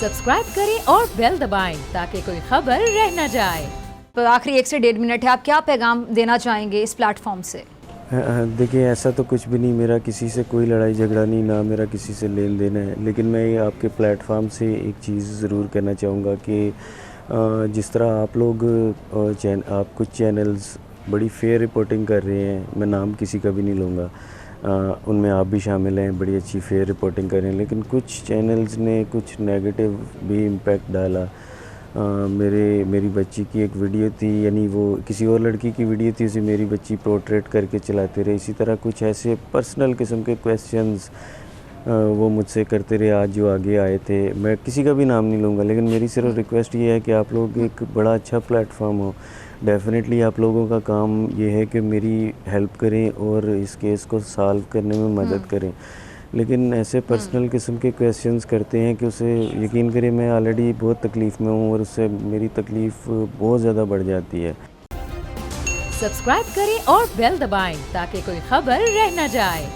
Subscribe करें और bell दबाएं ताकि कोई खबर रह न जाए। तो आखिरी 1 से 1.5 मिनट है, आप क्या पैगाम देना चाहेंगे इस प्लेटफॉर्म से? देखिए, ऐसा तो कुछ भी नहीं, मेरा किसी से कोई लड़ाई झगड़ा नहीं, ना मेरा किसी से लेन देन है। लेकिन मैं ये आपके प्लेटफॉर्म से एक चीज़ ज़रूर कहना चाहूँगा कि जिस तरह आप लोग आप कुछ चैनल्स बड़ी फेयर रिपोर्टिंग कर रहे हैं, मैं नाम किसी का भी नहीं लूँगा, उनमें आप भी शामिल हैं, बड़ी अच्छी फेयर रिपोर्टिंग कर रहे हैं। लेकिन कुछ चैनल्स ने कुछ नेगेटिव भी इम्पैक्ट डाला। मेरी बच्ची की एक वीडियो थी, यानी वो किसी और लड़की की वीडियो थी, उसे मेरी बच्ची पोर्ट्रेट करके चलाते रहे। इसी तरह कुछ ऐसे पर्सनल किस्म के क्वेश्चंस वो मुझसे करते रहे। आज जो आगे आए थे, मैं किसी का भी नाम नहीं लूँगा, लेकिन मेरी सिर्फ रिक्वेस्ट ये है कि आप लोग एक बड़ा अच्छा प्लेटफॉर्म हो, डेफ़िनेटली आप लोगों का काम ये है कि मेरी हेल्प करें और इस केस को सॉल्व करने में मदद करें। लेकिन ऐसे पर्सनल किस्म के क्वेश्चंस करते हैं कि उसे यकीन करें, मैं ऑलरेडी बहुत तकलीफ़ में हूँ और उससे मेरी तकलीफ़ बहुत ज़्यादा बढ़ जाती है। सब्सक्राइब करें और बेल दबाएं ताकि कोई खबर रह न जाए।